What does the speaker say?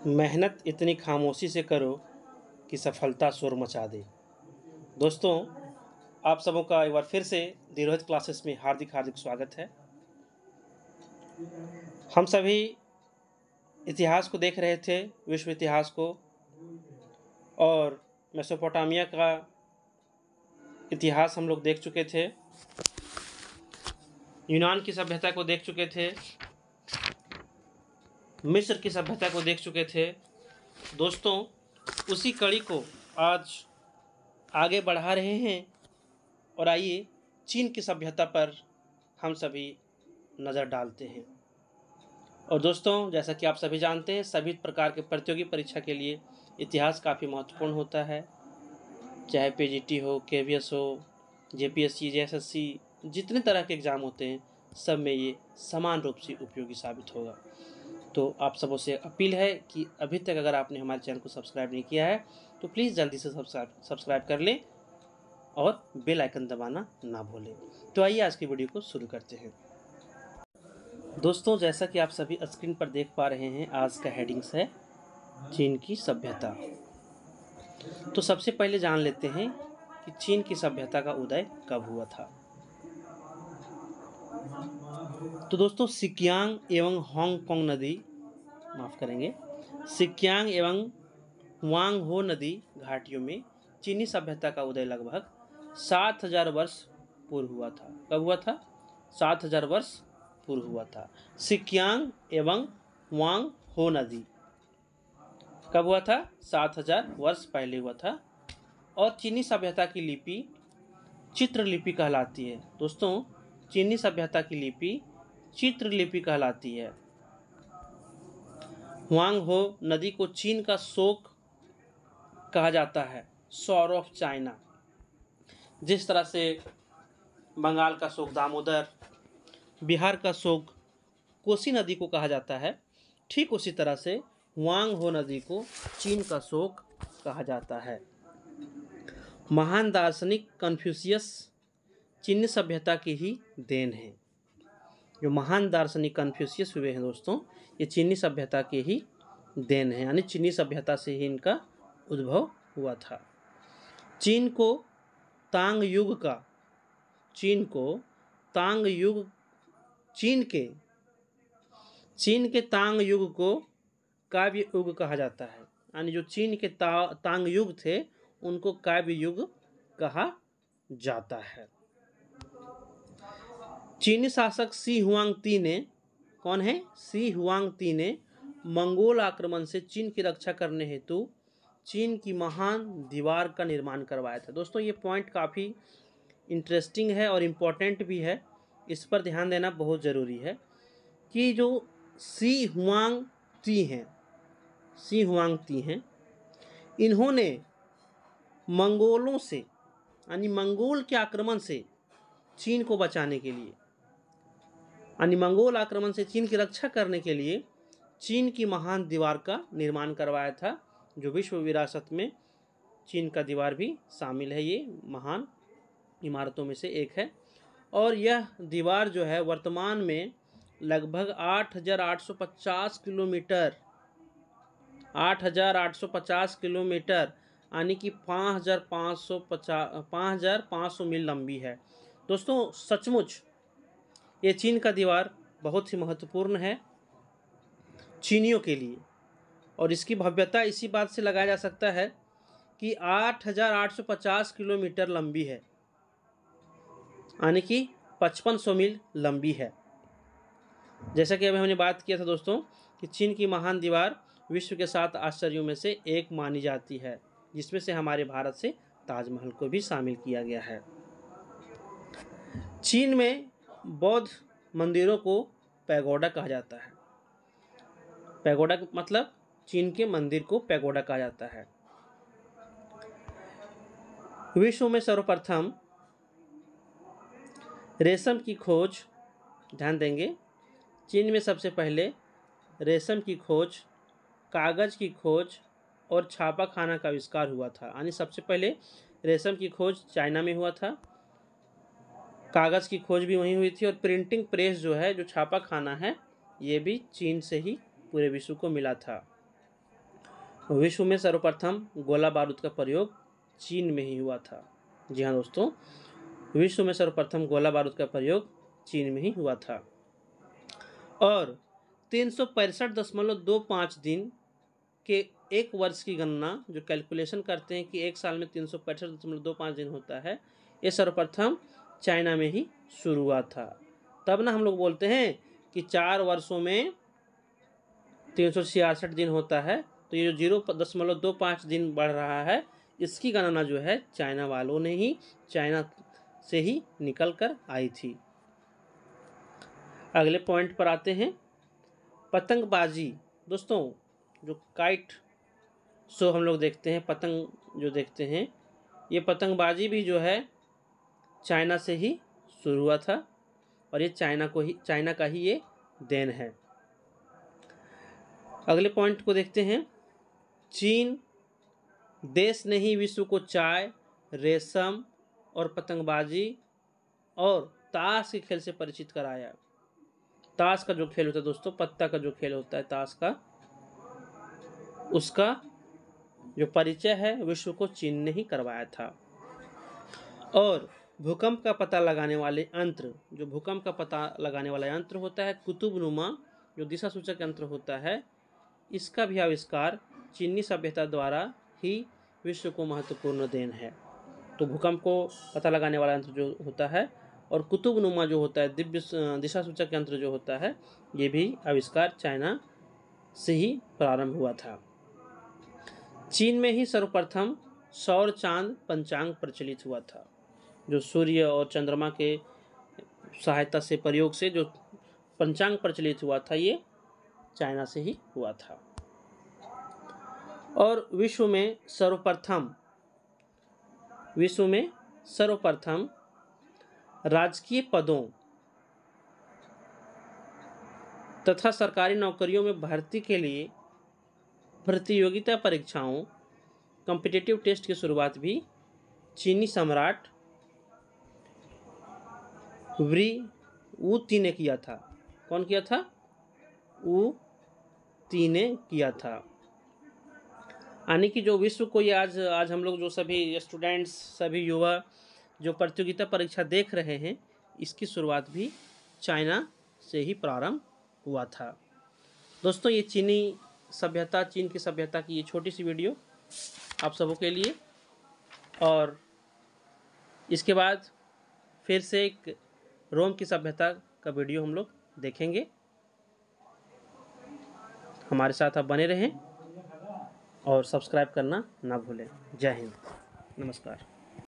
मेहनत इतनी खामोशी से करो कि सफलता शोर मचा दे। दोस्तों, आप सबों का एक बार फिर से दी रोहित क्लासेस में हार्दिक हार्दिक स्वागत है। हम सभी इतिहास को देख रहे थे, विश्व इतिहास को, और मेसोपोटामिया का इतिहास हम लोग देख चुके थे, यूनान की सभ्यता को देख चुके थे, मिस्र की सभ्यता को देख चुके थे। दोस्तों, उसी कड़ी को आज आगे बढ़ा रहे हैं और आइए चीन की सभ्यता पर हम सभी नज़र डालते हैं। और दोस्तों, जैसा कि आप सभी जानते हैं, सभी प्रकार के प्रतियोगी परीक्षा के लिए इतिहास काफ़ी महत्वपूर्ण होता है। चाहे पीजीटी हो, केवीएस हो, जेपीएससी, जेएसएससी, जितने तरह के एग्ज़ाम होते हैं, सब में ये समान रूप से उपयोगी साबित होगा। तो आप सबों से अपील है कि अभी तक अगर आपने हमारे चैनल को सब्सक्राइब नहीं किया है तो प्लीज़ जल्दी से सब्सक्राइब कर लें और बेल आइकन दबाना ना भूलें। तो आइए आज की वीडियो को शुरू करते हैं। दोस्तों, जैसा कि आप सभी स्क्रीन पर देख पा रहे हैं, आज का हेडिंग्स है चीन की सभ्यता। तो सबसे पहले जान लेते हैं कि चीन की सभ्यता का उदय कब हुआ था। तो दोस्तों, सिक्यांग एवं हांगकांग नदी, माफ़ करेंगे, सिक्यांग एवं हुआंगहो नदी घाटियों में चीनी सभ्यता का उदय लगभग 7000 वर्ष पूर्व हुआ था। कब हुआ था? 7000 वर्ष पूर्व हुआ था। सिक्यांग एवं हुआंगहो नदी कब हुआ था? 7000 वर्ष पहले हुआ था। और चीनी सभ्यता की लिपि चित्रलिपि कहलाती है। दोस्तों, चीनी सभ्यता की लिपि चित्रलिपि कहलाती है। हुआंगहो नदी को चीन का शोक कहा जाता है, सॉर ऑफ चाइना। जिस तरह से बंगाल का शोक दामोदर, बिहार का शोक कोसी नदी को कहा जाता है, ठीक उसी तरह से हुआंगहो नदी को चीन का शोक कहा जाता है। महान दार्शनिक कन्फ्यूशियस चीनी सभ्यता की ही देन है। जो महान दार्शनिक कन्फ्यूशियस हुए हैं दोस्तों, ये चीनी सभ्यता की ही देन है, यानी चीनी सभ्यता से ही इनका उद्भव हुआ था। चीन के तांग युग को काव्य युग कहा जाता है। यानी जो चीन के तांग युग थे, उनको काव्य युग कहा जाता है। चीनी शासक शी हुआंगती ने, कौन है? शी हुआंगती ने मंगोल आक्रमण से चीन की रक्षा करने हेतु चीन की महान दीवार का निर्माण करवाया था। दोस्तों, ये पॉइंट काफ़ी इंटरेस्टिंग है और इम्पोर्टेंट भी है। इस पर ध्यान देना बहुत ज़रूरी है कि जो शी हुआंगती हैं, इन्होंने मंगोलों से, यानी मंगोल के आक्रमण से चीन को बचाने के लिए, यानी मंगोल आक्रमण से चीन की रक्षा करने के लिए चीन की महान दीवार का निर्माण करवाया था, जो विश्व विरासत में चीन का दीवार भी शामिल है। ये महान इमारतों में से एक है। और यह दीवार जो है वर्तमान में लगभग 8850 किलोमीटर यानी कि 5500 मील लंबी है। दोस्तों, सचमुच ये चीन का दीवार बहुत ही महत्वपूर्ण है चीनियों के लिए, और इसकी भव्यता इसी बात से लगाया जा सकता है कि 8850 किलोमीटर लंबी है, यानी कि 5500 मील लंबी है। जैसा कि अभी हमने बात किया था दोस्तों कि चीन की महान दीवार विश्व के 7 आश्चर्यों में से एक मानी जाती है, जिसमें से हमारे भारत से ताजमहल को भी शामिल किया गया है। चीन में बौद्ध मंदिरों को पैगोडा कहा जाता है। पैगोडा मतलब चीन के मंदिर को पैगोडा कहा जाता है। विश्व में सर्वप्रथम रेशम की खोज, ध्यान देंगे, चीन में सबसे पहले रेशम की खोज, कागज़ की खोज और छापा खाना का आविष्कार हुआ था। यानी सबसे पहले रेशम की खोज चाइना में हुआ था, कागज़ की खोज भी वहीं हुई थी, और प्रिंटिंग प्रेस जो है, जो छापा खाना है, ये भी चीन से ही पूरे विश्व को मिला था। विश्व में सर्वप्रथम गोला बारूद का प्रयोग चीन में ही हुआ था। जी हाँ दोस्तों, विश्व में सर्वप्रथम गोला बारूद का प्रयोग चीन में ही हुआ था। और 365.25 दिन के एक वर्ष की गणना जो कैलकुलेशन करते हैं कि एक साल में 365.25 दिन होता है, ये सर्वप्रथम चाइना में ही शुरू हुआ था। तब ना हम लोग बोलते हैं कि 4 वर्षों में 366 दिन होता है, तो ये जो 0.25 दिन बढ़ रहा है, इसकी गणना जो है चाइना वालों ने ही, चाइना से ही निकल कर आई थी। अगले पॉइंट पर आते हैं, पतंगबाजी। दोस्तों, जो काइट शो हम लोग देखते हैं, पतंग जो देखते हैं, ये पतंगबाजी भी जो है चाइना से ही शुरू हुआ था और ये चाइना का ही ये देन है। अगले पॉइंट को देखते हैं, चीन देश ने ही विश्व को चाय, रेशम और पतंगबाजी और ताश के खेल से परिचित कराया। ताश का जो खेल होता है दोस्तों, पत्ता का जो खेल होता है ताश का, उसका जो परिचय है विश्व को चीन ने ही करवाया था। और भूकंप का पता लगाने वाले यंत्र, जो भूकंप का पता लगाने वाला यंत्र होता है, कुतुबनुमा जो दिशा सूचक यंत्र होता है, इसका भी आविष्कार चीनी सभ्यता द्वारा ही विश्व को महत्वपूर्ण देन है। तो भूकंप को पता लगाने वाला यंत्र जो होता है और कुतुबनुमा जो होता है, दिव्य दिशा सूचक यंत्र जो होता है, ये भी आविष्कार चाइना से ही प्रारंभ हुआ था। चीन में ही सर्वप्रथम सौर चांद पंचांग प्रचलित हुआ था। जो सूर्य और चंद्रमा के सहायता से प्रयोग से जो पंचांग प्रचलित हुआ था, ये चाइना से ही हुआ था। और विश्व में सर्वप्रथम राजकीय पदों तथा सरकारी नौकरियों में भर्ती के लिए प्रतियोगिता परीक्षाओं, कॉम्पिटिटिव टेस्ट की शुरुआत भी चीनी सम्राट वी वू ती ने किया था। कौन किया था? वू ती ने किया था। यानी कि जो विश्व को ये आज हम लोग जो सभी स्टूडेंट्स, सभी युवा जो प्रतियोगिता परीक्षा देख रहे हैं, इसकी शुरुआत भी चाइना से ही प्रारंभ हुआ था। दोस्तों, ये चीन की सभ्यता की ये छोटी सी वीडियो आप सबों के लिए, और इसके बाद फिर से एक रोम की सभ्यता का वीडियो हम लोग देखेंगे। हमारे साथ आप बने रहें और सब्सक्राइब करना ना भूलें। जय हिंद, नमस्कार।